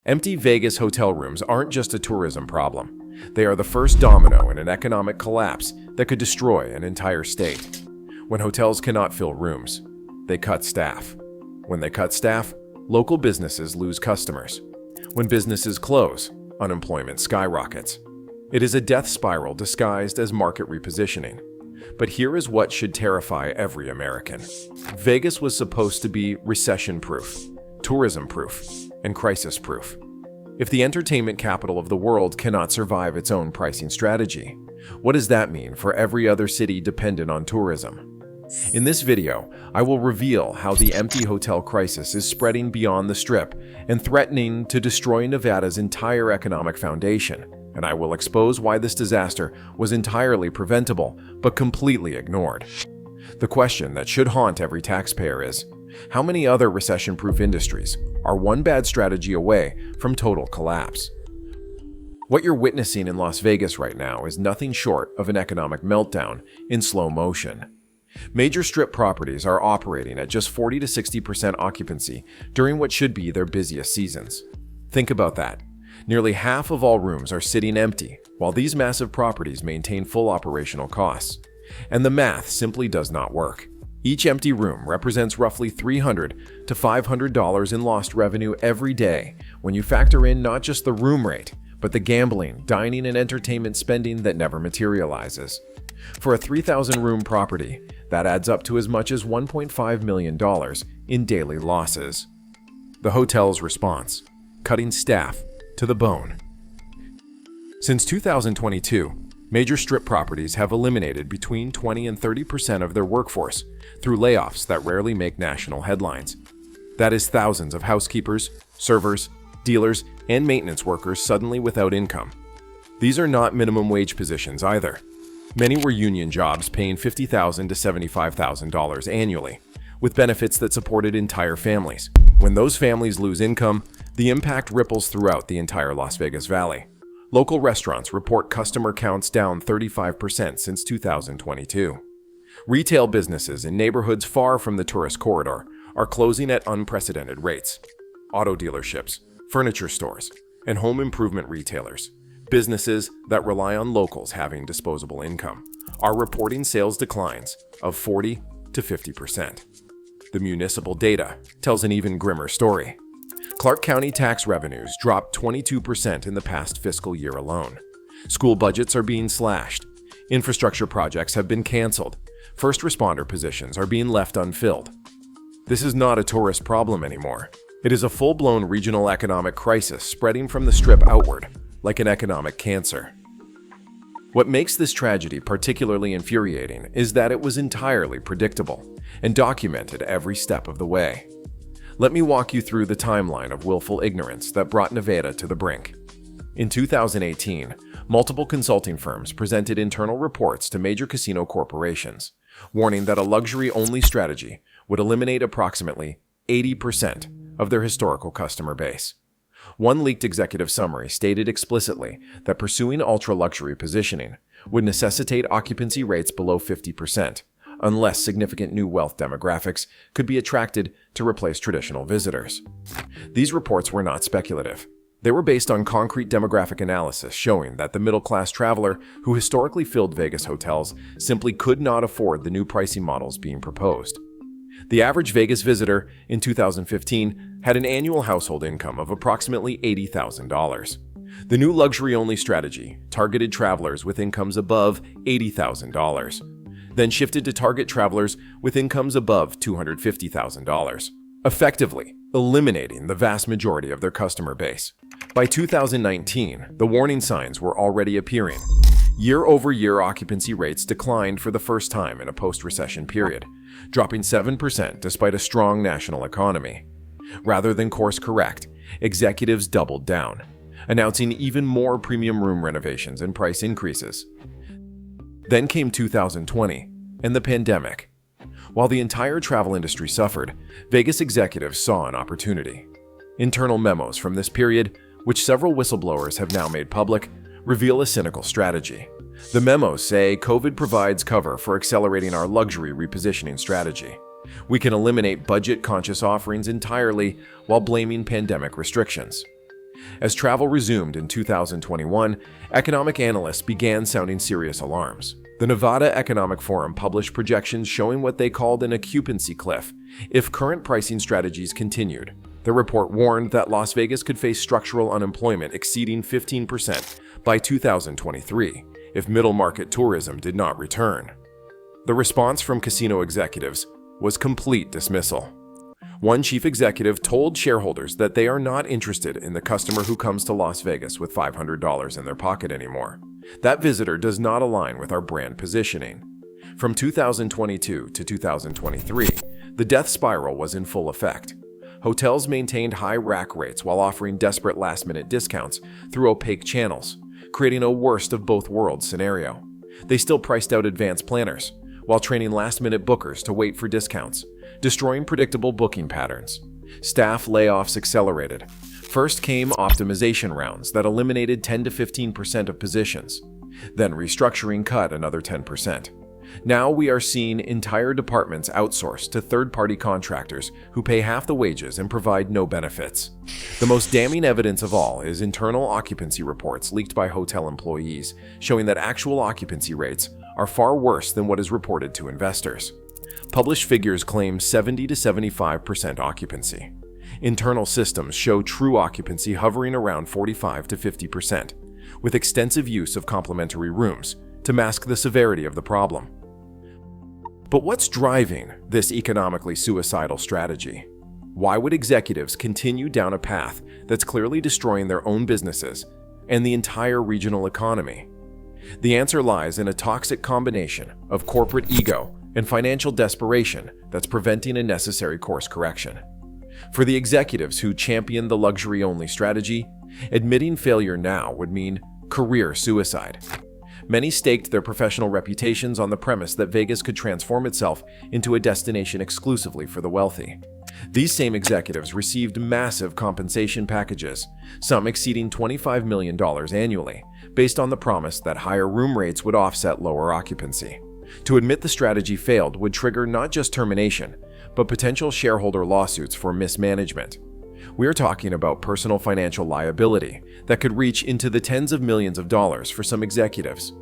Empty Vegas hotel rooms aren't just a tourism problem. They are the first domino in an economic collapse that could destroy an entire state. When hotels cannot fill rooms, they cut staff. When they cut staff, local businesses lose customers. When businesses close, unemployment skyrockets. It is a death spiral disguised as market repositioning. But here is what should terrify every American. Vegas was supposed to be recession-proof, tourism-proof, and crisis-proof. If the entertainment capital of the world cannot survive its own pricing strategy, what does that mean for every other city dependent on tourism? In this video, I will reveal how the empty hotel crisis is spreading beyond the Strip and threatening to destroy Nevada's entire economic foundation, and I will expose why this disaster was entirely preventable but completely ignored. The question that should haunt every taxpayer is, how many other recession-proof industries are one bad strategy away from total collapse? What you're witnessing in Las Vegas right now is nothing short of an economic meltdown in slow motion. Major Strip properties are operating at just 40 to 60% occupancy during what should be their busiest seasons. Think about that. Nearly half of all rooms are sitting empty, while these massive properties maintain full operational costs. And the math simply does not work. Each empty room represents roughly $300 to $500 in lost revenue every day when you factor in not just the room rate, but the gambling, dining, and entertainment spending that never materializes. For a 3,000-room property, that adds up to as much as $1.5 million in daily losses. The hotel's response: cutting staff to the bone. Since 2022, major Strip properties have eliminated between 20 and 30% of their workforce through layoffs that rarely make national headlines. That is thousands of housekeepers, servers, dealers, and maintenance workers suddenly without income. These are not minimum wage positions either. Many were union jobs paying $50,000 to $75,000 annually, with benefits that supported entire families. When those families lose income, the impact ripples throughout the entire Las Vegas Valley. Local restaurants report customer counts down 35% since 2022. Retail businesses in neighborhoods far from the tourist corridor are closing at unprecedented rates. Auto dealerships, furniture stores, and home improvement retailers, businesses that rely on locals having disposable income, are reporting sales declines of 40 to 50%. The municipal data tells an even grimmer story. Clark County tax revenues dropped 22% in the past fiscal year alone. School budgets are being slashed. Infrastructure projects have been canceled. First responder positions are being left unfilled. This is not a tourist problem anymore. It is a full-blown regional economic crisis spreading from the Strip outward, like an economic cancer. What makes this tragedy particularly infuriating is that it was entirely predictable and documented every step of the way. Let me walk you through the timeline of willful ignorance that brought Nevada to the brink. In 2018, multiple consulting firms presented internal reports to major casino corporations, warning that a luxury-only strategy would eliminate approximately 80% of their historical customer base. One leaked executive summary stated explicitly that pursuing ultra-luxury positioning would necessitate occupancy rates below 50%, unless significant new wealth demographics could be attracted to replace traditional visitors. These reports were not speculative. They were based on concrete demographic analysis showing that the middle-class traveler who historically filled Vegas hotels simply could not afford the new pricing models being proposed. The average Vegas visitor in 2015 had an annual household income of approximately $80,000. The new luxury-only strategy targeted travelers with incomes above $80,000, then shifted to target travelers with incomes above $250,000, effectively eliminating the vast majority of their customer base. By 2019, the warning signs were already appearing. Year-over-year occupancy rates declined for the first time in a post-recession period, dropping 7% despite a strong national economy. Rather than course correct, executives doubled down, announcing even more premium room renovations and price increases. Then came 2020 and the pandemic. While the entire travel industry suffered, Vegas executives saw an opportunity. Internal memos from this period, which several whistleblowers have now made public, reveal a cynical strategy. The memos say COVID provides cover for accelerating our luxury repositioning strategy. We can eliminate budget-conscious offerings entirely while blaming pandemic restrictions. As travel resumed in 2021, economic analysts began sounding serious alarms. The Nevada Economic Forum published projections showing what they called an occupancy cliff if current pricing strategies continued. The report warned that Las Vegas could face structural unemployment exceeding 15% by 2023 if middle-market tourism did not return. The response from casino executives was complete dismissal. One chief executive told shareholders that they are not interested in the customer who comes to Las Vegas with $500 in their pocket anymore. That visitor does not align with our brand positioning. From 2022 to 2023, the death spiral was in full effect. Hotels maintained high rack rates while offering desperate last-minute discounts through opaque channels, creating a worst of both worlds scenario. They still priced out advanced planners, while training last-minute bookers to wait for discounts, destroying predictable booking patterns. Staff layoffs accelerated. First came optimization rounds that eliminated 10 to 15% of positions. Then restructuring cut another 10%. Now we are seeing entire departments outsourced to third-party contractors who pay half the wages and provide no benefits. The most damning evidence of all is internal occupancy reports leaked by hotel employees, showing that actual occupancy rates are far worse than what is reported to investors. Published figures claim 70 to 75% occupancy. Internal systems show true occupancy hovering around 45 to 50%, with extensive use of complementary rooms to mask the severity of the problem. But what's driving this economically suicidal strategy? Why would executives continue down a path that's clearly destroying their own businesses and the entire regional economy? The answer lies in a toxic combination of corporate ego and financial desperation that's preventing a necessary course correction. For the executives who champion the luxury-only strategy, admitting failure now would mean career suicide. Many staked their professional reputations on the premise that Vegas could transform itself into a destination exclusively for the wealthy. These same executives received massive compensation packages, some exceeding $25 million annually, based on the promise that higher room rates would offset lower occupancy. To admit the strategy failed would trigger not just termination, but potential shareholder lawsuits for mismanagement. We are talking about personal financial liability that could reach into the tens of millions of dollars for some executives.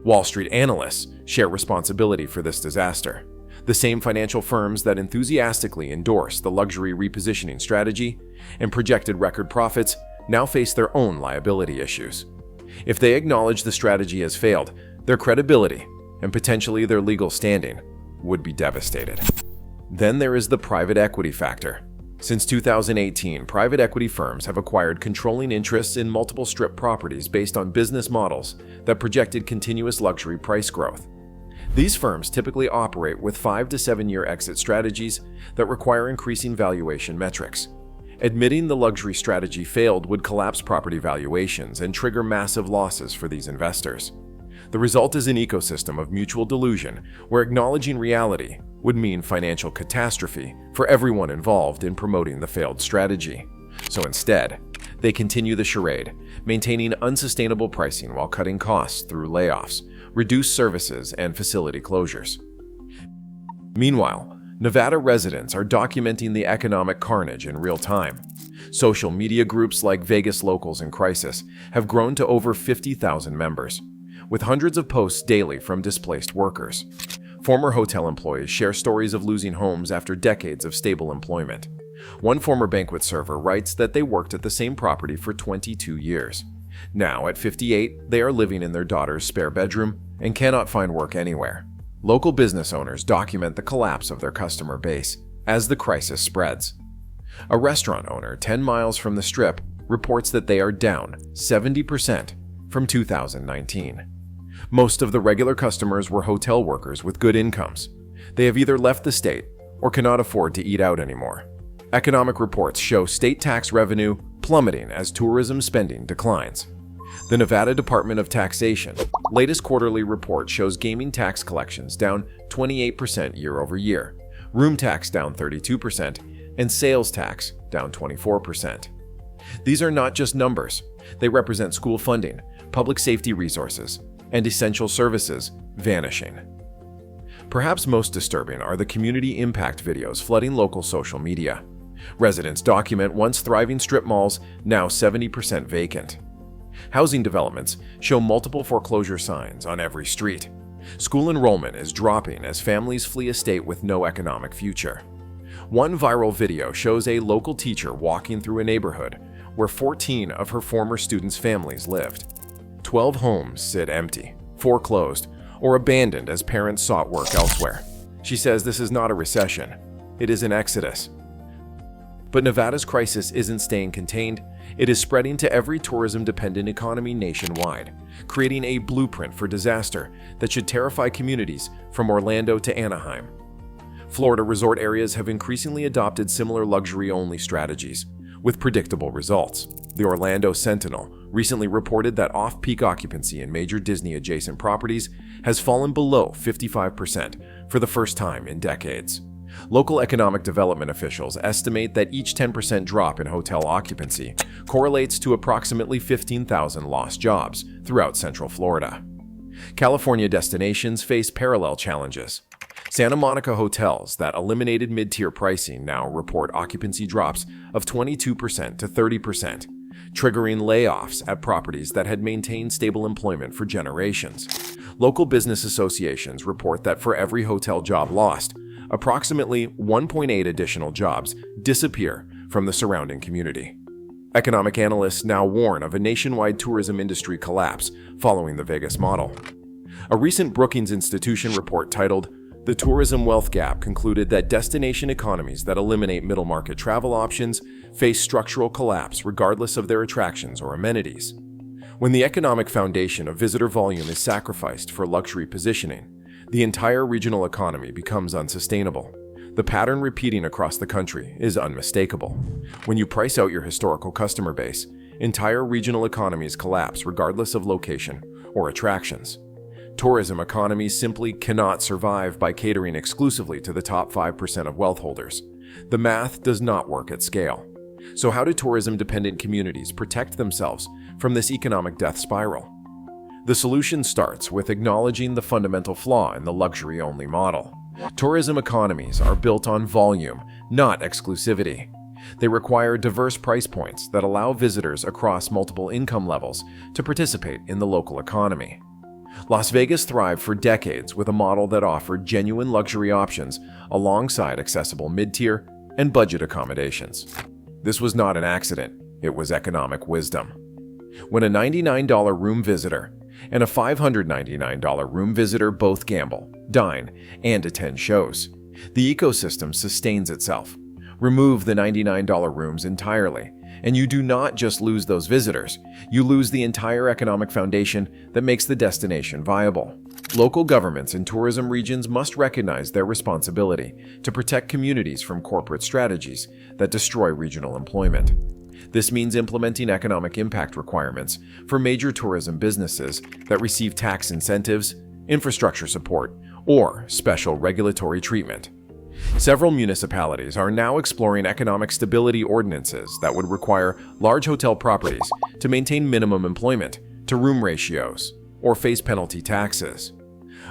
Wall Street analysts share responsibility for this disaster. The same financial firms that enthusiastically endorse the luxury repositioning strategy and projected record profits now face their own liability issues. If they acknowledge the strategy has failed, their credibility and potentially their legal standing would be devastated. Then there is the private equity factor. Since 2018, private equity firms have acquired controlling interests in multiple strip properties based on business models that projected continuous luxury price growth. These firms typically operate with 5 to 7 year exit strategies that require increasing valuation metrics. Admitting the luxury strategy failed would collapse property valuations and trigger massive losses for these investors. The result is an ecosystem of mutual delusion where acknowledging reality would mean financial catastrophe for everyone involved in promoting the failed strategy. So instead, they continue the charade, maintaining unsustainable pricing while cutting costs through layoffs, reduced services, and facility closures. Meanwhile, Nevada residents are documenting the economic carnage in real time. Social media groups like Vegas Locals in Crisis have grown to over 50,000 members, with hundreds of posts daily from displaced workers. Former hotel employees share stories of losing homes after decades of stable employment. One former banquet server writes that they worked at the same property for 22 years. Now, at 58, they are living in their daughter's spare bedroom and cannot find work anywhere. Local business owners document the collapse of their customer base as the crisis spreads. A restaurant owner 10 miles from the Strip reports that they are down 70% from 2019. Most of the regular customers were hotel workers with good incomes. They have either left the state or cannot afford to eat out anymore. Economic reports show state tax revenue plummeting as tourism spending declines. The Nevada Department of Taxation latest quarterly report shows gaming tax collections down 28% year over year, room tax down 32%, and sales tax down 24%. These are not just numbers. They represent school funding, public safety resources, and essential services vanishing. Perhaps most disturbing are the community impact videos flooding local social media. Residents document once thriving strip malls, now 70% vacant. Housing developments show multiple foreclosure signs on every street. School enrollment is dropping as families flee a state with no economic future. One viral video shows a local teacher walking through a neighborhood where 14 of her former students' families lived. 12 homes sit empty, foreclosed, or abandoned as parents sought work elsewhere. She says this is not a recession, it is an exodus. But Nevada's crisis isn't staying contained, it is spreading to every tourism-dependent economy nationwide, creating a blueprint for disaster that should terrify communities from Orlando to Anaheim. Florida resort areas have increasingly adopted similar luxury-only strategies, with predictable results. The Orlando Sentinel recently reported that off-peak occupancy in major Disney-adjacent properties has fallen below 55% for the first time in decades. Local economic development officials estimate that each 10% drop in hotel occupancy correlates to approximately 15,000 lost jobs throughout Central Florida. California destinations face parallel challenges. Santa Monica hotels that eliminated mid-tier pricing now report occupancy drops of 22% to 30%, triggering layoffs at properties that had maintained stable employment for generations. Local business associations report that for every hotel job lost, approximately 1.8 additional jobs disappear from the surrounding community. Economic analysts now warn of a nationwide tourism industry collapse following the Vegas model. A recent Brookings Institution report titled "The Tourism Wealth Gap" concluded that destination economies that eliminate middle-market travel options face structural collapse regardless of their attractions or amenities. When the economic foundation of visitor volume is sacrificed for luxury positioning, the entire regional economy becomes unsustainable. The pattern repeating across the country is unmistakable. When you price out your historical customer base, entire regional economies collapse regardless of location or attractions. Tourism economies simply cannot survive by catering exclusively to the top 5% of wealth holders. The math does not work at scale. So how do tourism-dependent communities protect themselves from this economic death spiral? The solution starts with acknowledging the fundamental flaw in the luxury-only model. Tourism economies are built on volume, not exclusivity. They require diverse price points that allow visitors across multiple income levels to participate in the local economy. Las Vegas thrived for decades with a model that offered genuine luxury options alongside accessible mid-tier and budget accommodations. This was not an accident, it was economic wisdom. When a $99 room visitor and a $599 room visitor both gamble, dine, and attend shows, the ecosystem sustains itself. Remove the $99 rooms entirely, and you do not just lose those visitors, you lose the entire economic foundation that makes the destination viable. Local governments and tourism regions must recognize their responsibility to protect communities from corporate strategies that destroy regional employment. This means implementing economic impact requirements for major tourism businesses that receive tax incentives, infrastructure support, or special regulatory treatment. Several municipalities are now exploring economic stability ordinances that would require large hotel properties to maintain minimum employment to room ratios or face penalty taxes.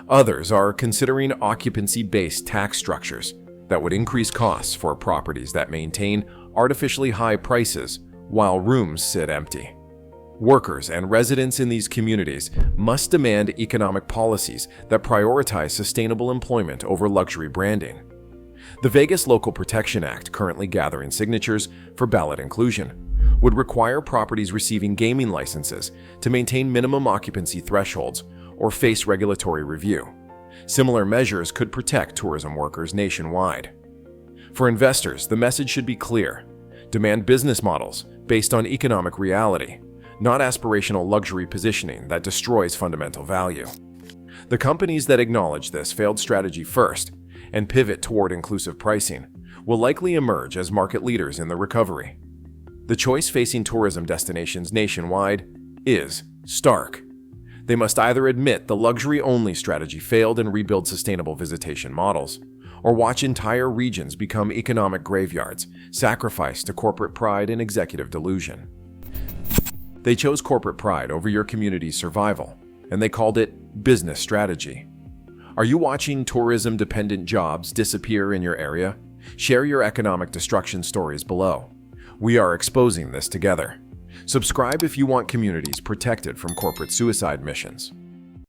Others are considering occupancy-based tax structures that would increase costs for properties that maintain artificially high prices while rooms sit empty. Workers and residents in these communities must demand economic policies that prioritize sustainable employment over luxury branding. The Vegas Local Protection Act, currently gathering signatures for ballot inclusion, would require properties receiving gaming licenses to maintain minimum occupancy thresholds or face regulatory review. Similar measures could protect tourism workers nationwide. For investors, the message should be clear. Demand business models based on economic reality, not aspirational luxury positioning that destroys fundamental value. The companies that acknowledge this failed strategy first and pivot toward inclusive pricing will likely emerge as market leaders in the recovery. The choice facing tourism destinations nationwide is stark. They must either admit the luxury-only strategy failed and rebuild sustainable visitation models, or watch entire regions become economic graveyards, sacrificed to corporate pride and executive delusion. They chose corporate pride over your community's survival, and they called it business strategy. Are you watching tourism-dependent jobs disappear in your area? Share your economic destruction stories below. We are exposing this together. Subscribe if you want communities protected from corporate suicide missions.